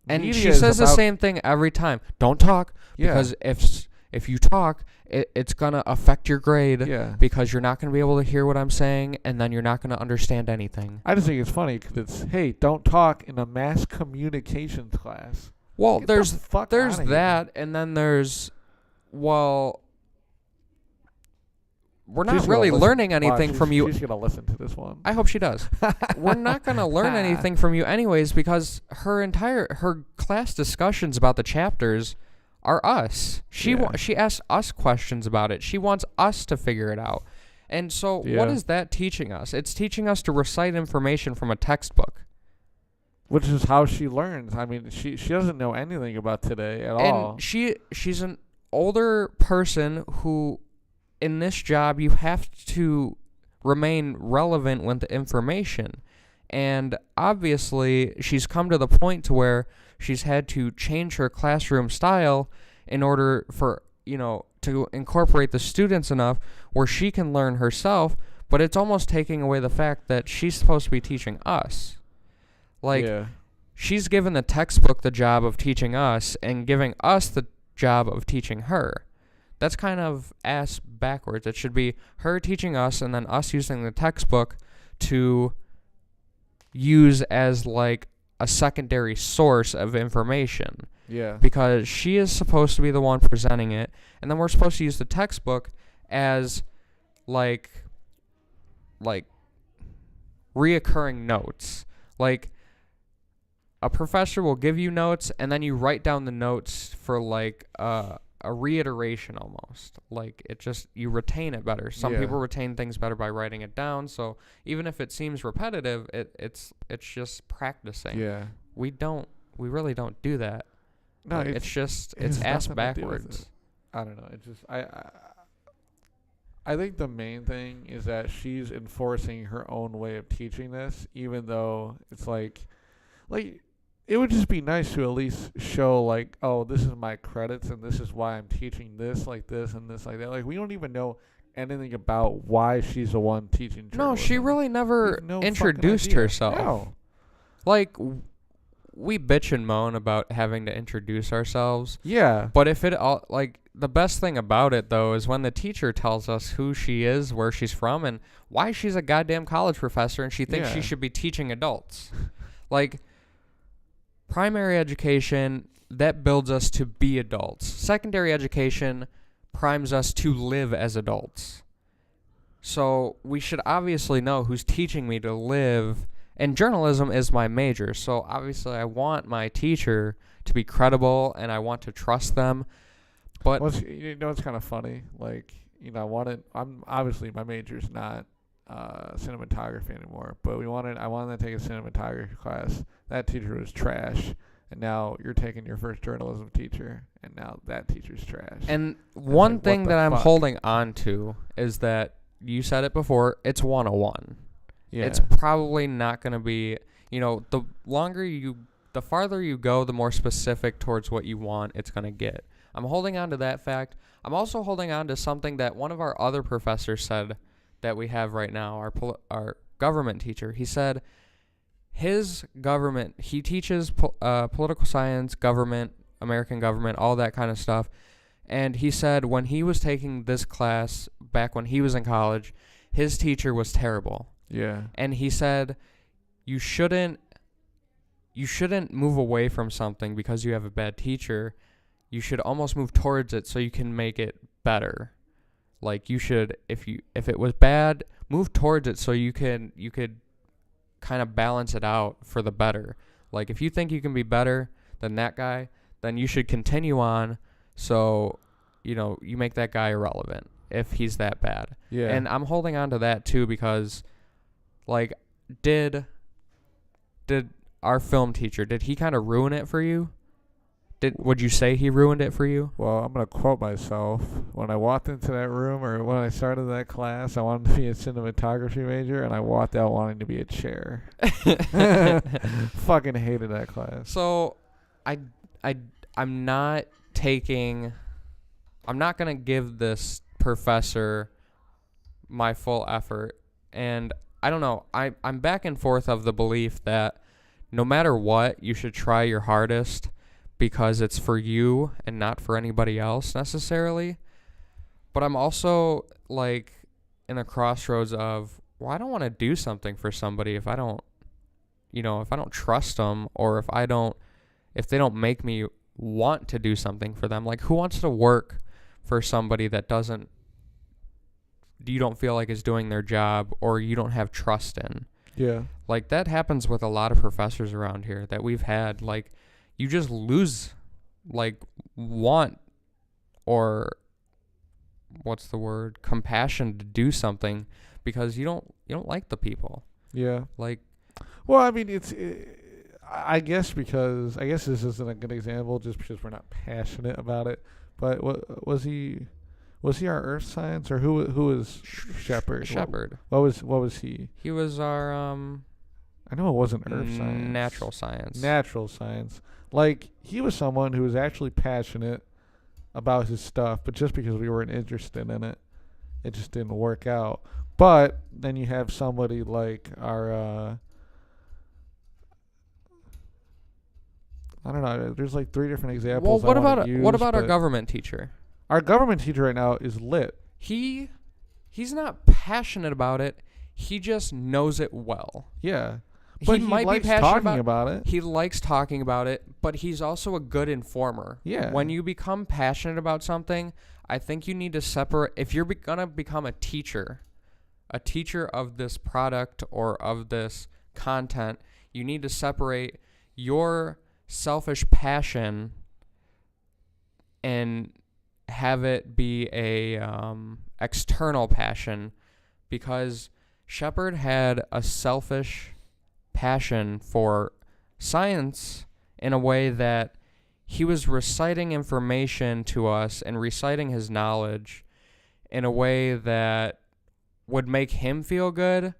And she says the same thing every time. Don't talk, because if you talk, it's going to affect your grade because you're not going to be able to hear what I'm saying, and then you're not going to understand anything. I just think it's funny because it's, hey, don't talk in a mass communications class. Well, there's that, and then there's, we're not really learning anything from you. She's going to listen to this one. I hope she does. We're not going to learn anything from you anyways because her class discussions about the chapters are us. She asks us questions about it. She wants us to figure it out. And so what is that teaching us? It's teaching us to recite information from a textbook. Which is how she learns. I mean, she doesn't know anything about today at all. And she's an older person who in this job, you have to remain relevant with the information. And obviously, she's come to the point to where she's had to change her classroom style in order for, to incorporate the students enough where she can learn herself, but it's almost taking away the fact that she's supposed to be teaching us. Like, she's given the textbook the job of teaching us and giving us the job of teaching her. That's kind of ass backwards. It should be her teaching us and then us using the textbook to use as like a secondary source of information. Yeah. Because she is supposed to be the one presenting it, and then we're supposed to use the textbook as like reoccurring notes. Like, a professor will give you notes, and then you write down the notes for like a reiteration almost. Like, you retain it better. Some people retain things better by writing it down. So even if it seems repetitive, it's just practicing. Yeah. We really don't do that. No, like, it's ass backwards. I don't know. It's just I think the main thing is that she's enforcing her own way of teaching this, even though it's like it would just be nice to at least show, like, oh, this is my credits and this is why I'm teaching this like this and this like that. Like, we don't even know anything about why she's the one teaching journalism. No, she really never introduced herself. No. Like, we bitch and moan about having to introduce ourselves. Yeah. But if the best thing about it, though, is when the teacher tells us who she is, where she's from, and why she's a goddamn college professor and she thinks she should be teaching adults. Like, primary education, that builds us to be adults. Secondary education primes us to live as adults. So we should obviously know who's teaching me to live. And journalism is my major, so obviously I want my teacher to be credible and I want to trust them. But it's kind of funny. Like, I'm obviously my major's not cinematography anymore, but I wanted to take a cinematography class. That teacher was trash, and now you're taking your first journalism teacher, and now that teacher's trash. And one thing that I'm holding on to is that you said it before, it's 101. Yeah. It's probably not going to be, the farther you go, the more specific towards what you want it's going to get. I'm holding on to that fact. I'm also holding on to something that one of our other professors said that we have right now, our government teacher. He said his government, he teaches political science, government, American government, all that kind of stuff. And he said when he was taking this class back when he was in college, his teacher was terrible. Yeah. And he said you shouldn't move away from something because you have a bad teacher. You should almost move towards it so you can make it better. Like, you should, if it was bad, move towards it so you could kind of balance it out for the better. Like, if you think you can be better than that guy, then you should continue on so you make that guy irrelevant if he's that bad. Yeah. And I'm holding on to that too because, like, did our film teacher, did he kind of ruin it for you? Would you say he ruined it for you? Well, I'm going to quote myself. When I walked into that room, or when I started that class, I wanted to be a cinematography major, and I walked out wanting to be a chair. Fucking hated that class. So, I'm not going to give this professor my full effort. And I don't know. I'm back and forth of the belief that no matter what, you should try your hardest because it's for you and not for anybody else necessarily. But I'm also, like, in a crossroads of, well, I don't want to do something for somebody if I don't trust them, or if they don't make me want to do something for them. Like, who wants to work for somebody that you don't feel like is doing their job or you don't have trust in? Yeah. Like, that happens with a lot of professors around here that we've had. Like, you just lose, like, want or compassion to do something because you don't like the people. Yeah. Like, well, I mean, I guess this isn't a good example just because we're not passionate about it. But was he Was he our earth science or who was Shepard? Shepard. What was he? He was our I know it wasn't earth science. natural science. Natural science. Like, he was someone who was actually passionate about his stuff, but just because we weren't interested in it, it just didn't work out. But then you have somebody like our I don't know. There's like 3 different examples. Well, what about our government teacher? Our government teacher right now is lit. He's not passionate about it. He just knows it well. Yeah. But he might likes be passionate talking about it. He likes talking about it, but he's also a good informer. Yeah. When you become passionate about something, I think you need to separate. If you're going to become a teacher of this product or of this content, you need to separate your selfish passion and have it be a external passion, because Shepard had a selfish passion for science in a way that he was reciting information to us and reciting his knowledge in a way that would make him feel good,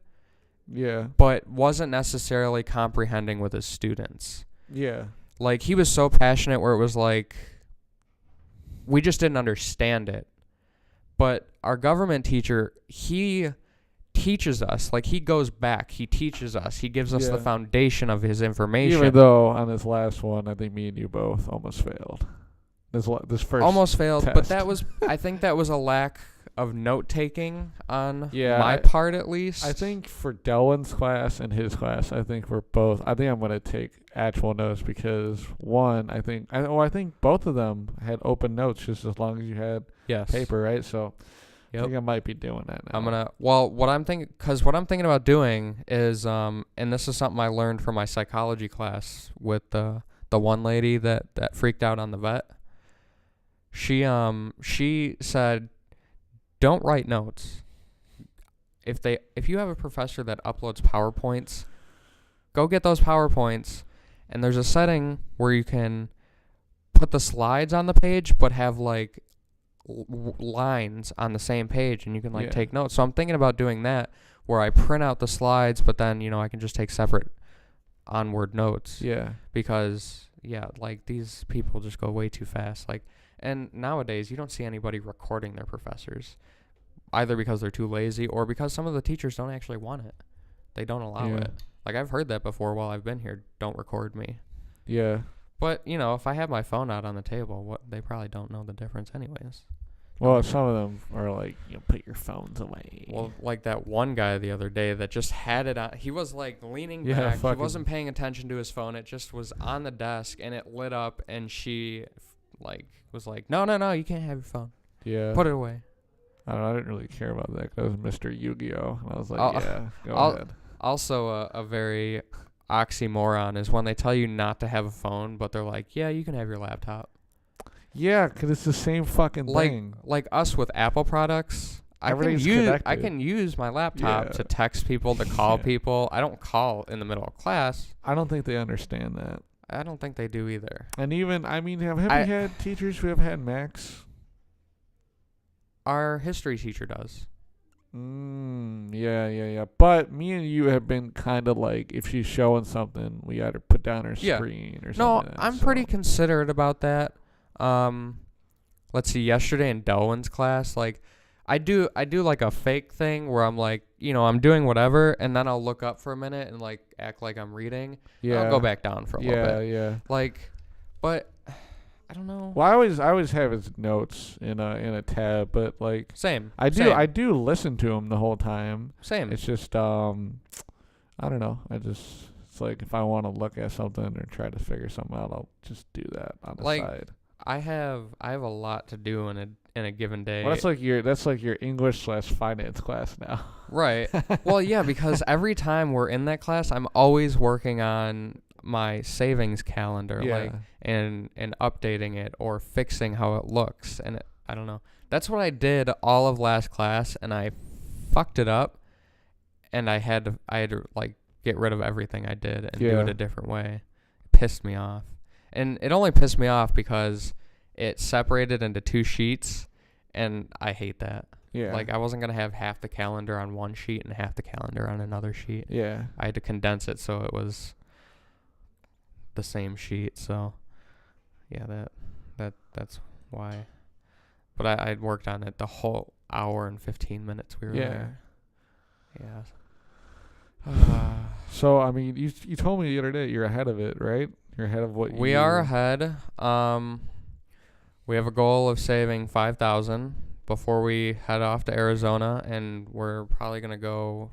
but wasn't necessarily comprehending with his students. Yeah. Like, he was so passionate where it was like, we just didn't understand it. But our government teacher, he teaches us. Like, he goes back. He teaches us. He gives us the foundation of his information. Even though on this last one, I think me and you both almost failed. This first almost failed, test. but I think that was a lack of note-taking on my part, at least. I think for Delwyn's class and his class, I think I'm going to take actual notes because, one, I think both of them had open notes just as long as you had paper, right? So I think I might be doing that now. What I'm thinking about doing is, and this is something I learned from my psychology class with the one lady that freaked out on the vet. She said, don't write notes. If you have a professor that uploads PowerPoints, go get those PowerPoints, and there's a setting where you can put the slides on the page but have like lines on the same page, and you can take notes. So I'm thinking about doing that, where I print out the slides, but then I can just take separate onward notes. Yeah. Because like, these people just go way too fast. Like, and nowadays you don't see anybody recording their professors, either because they're too lazy or because some of the teachers don't actually want it. They don't allow it. Like, I've heard that before while I've been here. Don't record me. Yeah. But if I have my phone out on the table, they probably don't know the difference anyways. Well, some of them are like, put your phones away. Well, like that one guy the other day that just had it on. He was like leaning back. He wasn't paying attention to his phone. It just was on the desk and it lit up, and she was like, no, you can't have your phone. Yeah. Put it away. I don't know. I didn't really care about that because I was Mr. Yu-Gi-Oh! And I was like, go ahead. Also, a very oxymoron is when they tell you not to have a phone, but they're like, yeah, you can have your laptop. Yeah, because it's the same fucking thing. Like us with Apple products, I can use my laptop to text people, to call people. I don't call in the middle of class. I don't think they understand that. I don't think they do either. And even, have you had teachers who have had Macs? Our history teacher does. Yeah. But me and you have been kind of like, if she's showing something, we either put down her screen or something. No, like that, I'm pretty considerate about that. Let's see, yesterday in Delwyn's class, like, I do like a fake thing where I'm like, I'm doing whatever, and then I'll look up for a minute and like act like I'm reading. Yeah. I'll go back down for a little bit. Yeah. Like, but I don't know. Well, I always have his notes in a tab, but like same. I do listen to him the whole time. Same. It's just I don't know. It's like if I want to look at something or try to figure something out, I'll just do that on the side. I have a lot to do in a given day. Well, that's like your English/finance class now. Right. Well, yeah, because every time we're in that class, I'm always working on my savings calendar, and updating it or fixing how it looks, and I don't know. That's what I did all of last class, and I fucked it up, and I had to like get rid of everything I did and do it a different way. It pissed me off. And it only pissed me off because it separated into 2 sheets, and I hate that. Yeah. Like, I wasn't going to have half the calendar on one sheet and half the calendar on another sheet. Yeah. I had to condense it so it was the same sheet. So, yeah, that's why. But I'd worked on it the whole hour and 15 minutes we were there. Yeah. So, I mean, you told me the other day you're ahead of it, right? You're ahead of what We are ahead. We have a goal of saving $5,000 before we head off to Arizona, and we're probably going to go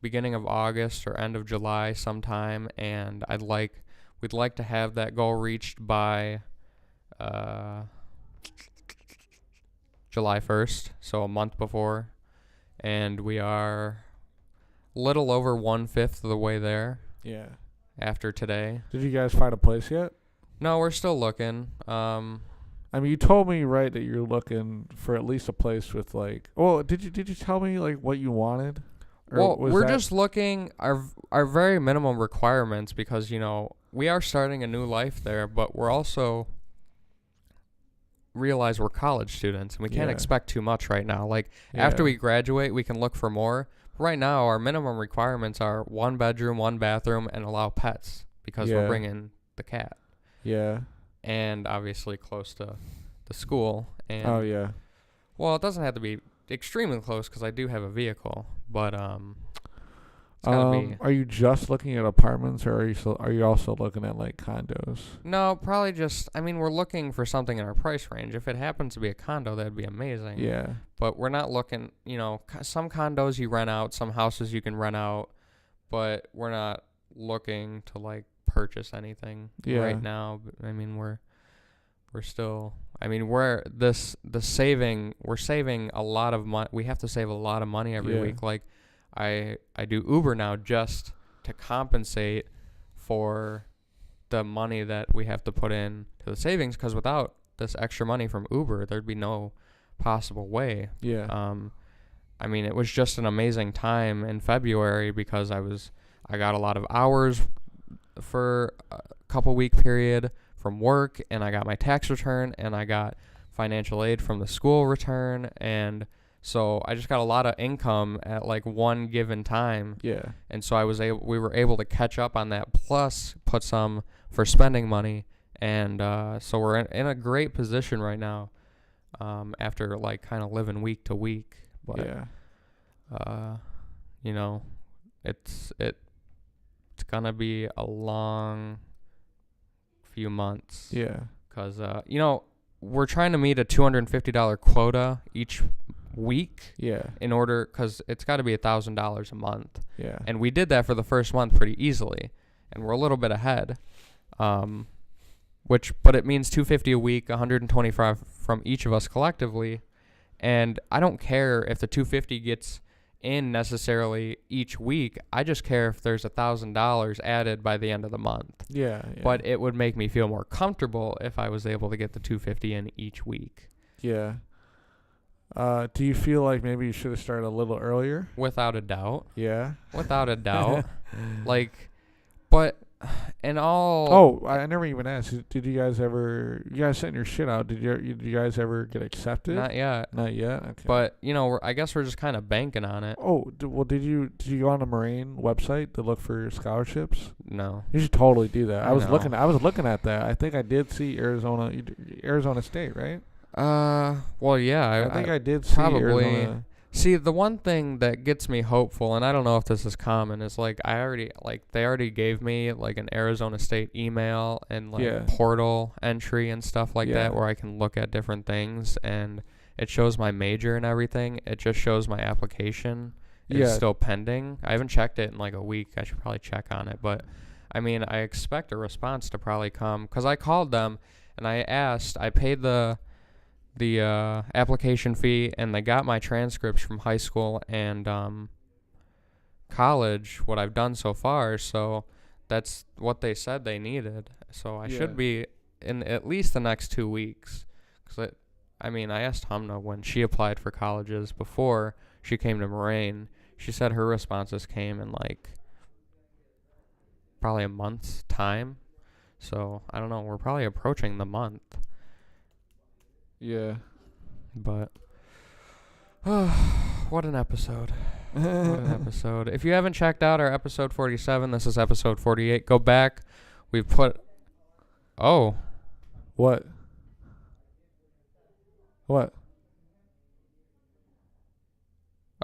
beginning of August or end of July sometime, and we'd like to have that goal reached by July 1st, so a month before, and we are a little over 1/5 of the way there. Yeah. After today. Did you guys find a place yet? No, we're still looking. I mean, you told me, right, that you're looking for at least a place with, like... Well, did you tell me, like, what you wanted? Well, we're just looking our very minimum requirements because, we are starting a new life there, but we're also realize we're college students, and we can't expect too much right now. Like, after we graduate, we can look for more. Right now, our minimum requirements are 1 bedroom, 1 bathroom, and allow pets because we're bringing the cat. Yeah. And obviously close to the school. And well, it doesn't have to be extremely close because I do have a vehicle, but it's gotta be. Are you just looking at apartments, or are you also looking at like condos? No, probably just. I mean, we're looking for something in our price range. If it happens to be a condo, that'd be amazing. Yeah. But we're not looking. Some condos you rent out, some houses you can rent out, but we're not looking to like purchase anything right now. I mean, we're still. I mean, we're saving a lot of money. We have to save a lot of money every week. Like, I do Uber now just to compensate for the money that we have to put in to the savings, because without this extra money from Uber, there'd be no possible way. Yeah. I mean, it was just an amazing time in February because I got a lot of hours for a couple week period from work, and I got my tax return, and I got financial aid from the school return, and so I just got a lot of income at like one given time. Yeah. And so we were able to catch up on that, plus put some for spending money, and so we're in a great position right now, after like kind of living week to week. But it's gonna be a long few months. Yeah. Because we're trying to meet a $250 quota each week. Yeah. In order, because it's got to be $1,000 a month. Yeah. And we did that for the first month pretty easily, and we're a little bit ahead. But it means $250 a week, 125 from each of us collectively. And I don't care if the $250 gets in necessarily each week. I just care if there's $1,000 added by the end of the month. Yeah. But it would make me feel more comfortable if I was able to get the $250 in each week. Yeah. Do you feel like maybe you should have started a little earlier? Without a doubt. Yeah. Without a doubt. But in all... Oh, I never even asked. Did you guys sent your shit out. Did you guys ever get accepted? Not yet. Not yet? Okay. But, I guess we're just kind of banking on it. Oh, did you go on the Moraine website to look for scholarships? No. You should totally do that. I was know. looking at that. I think I did see Arizona State, right? Well, yeah. I think I did see probably. Arizona. See, the one thing that gets me hopeful, and I don't know if this is common, is they already gave me like an Arizona State email and portal entry and stuff like that, where I can look at different things, and it shows my major and everything. It just shows my application is still pending. I haven't checked it in like a week. I should probably check on it, but I mean, I expect a response to probably come, because I called them and I paid the application fee, and they got my transcripts from high school and college, what I've done so far, so that's what they said they needed. So I should be in at least the next 2 weeks, because I asked Humna when she applied for colleges before she came to Moraine. She said her responses came in like probably a month's time, so I don't know, we're probably approaching the month. Yeah. But What an episode. What an episode. If you haven't checked out our episode 47, this is episode 48. Go back. We've put... Oh. What? What?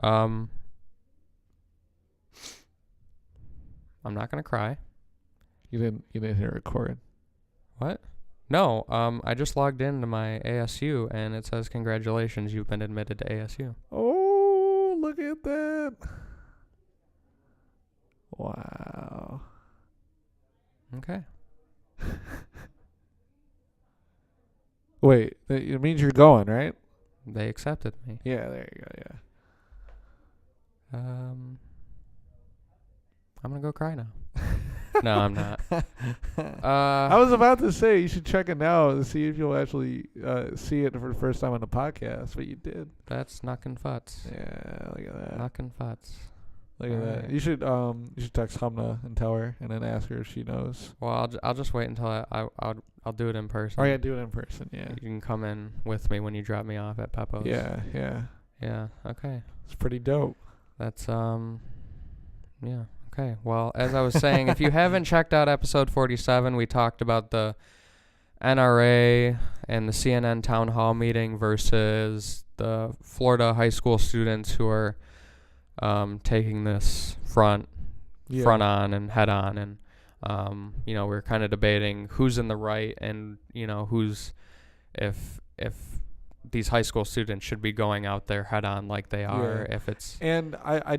I'm not going to cry. You didn't hit record. What? No, I just logged into my ASU, and it says, congratulations, you've been admitted to ASU. Oh, look at that. Wow. Okay. Wait, it means you're going, right? They accepted me. Yeah, there you go, yeah. I'm going to go cry now. No, I'm not. I was about to say you should check it now to see if you'll actually see it for the first time on the podcast, but you did. That's knocking futs. Yeah, look at that. Knocking futs. Look at that. Right. You should text Humna and tell her, and then ask her if she knows. Well, I'll just wait until I'll do it in person. Oh yeah, do it in person. Yeah. You can come in with me when you drop me off at Peppo's. Yeah, yeah. Yeah. Okay. It's pretty dope. That's yeah. Okay. Well, as I was saying, if you haven't checked out episode 47, we talked about the NRA and the CNN town hall meeting versus the Florida high school students who are taking this front on and head on, and we're kind of debating who's in the right, and who's if these high school students should be going out there head on like they are. Yeah. If it's And I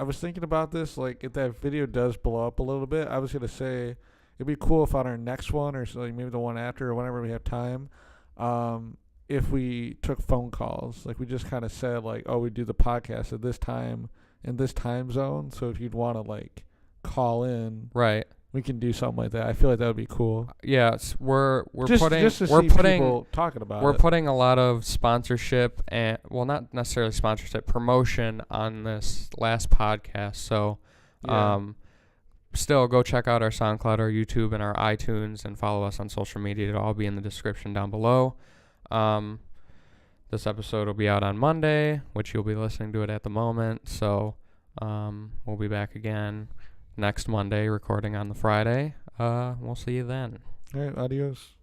was thinking about this, like if that video does blow up a little bit, I was gonna say it'd be cool if on our next one, or like maybe the one after, or whenever we have time, if we took phone calls, like we just kind of said like, oh, we do the podcast at this time in this time zone, so if you'd want to like call in, right, we can do something like that. I feel like that would be cool. yeah, we're Just putting to we're see putting people talking about we're it. putting a lot of sponsorship, and well, not necessarily sponsorship, promotion on this last podcast. So Yeah. still go check out our SoundCloud, our YouTube, and our iTunes, and follow us on social media. It'll all be in the description down below. This episode will be out on Monday, which you'll be listening to it at the moment. So we'll be back again next Monday, recording on the Friday. We'll see you then. All right, adios.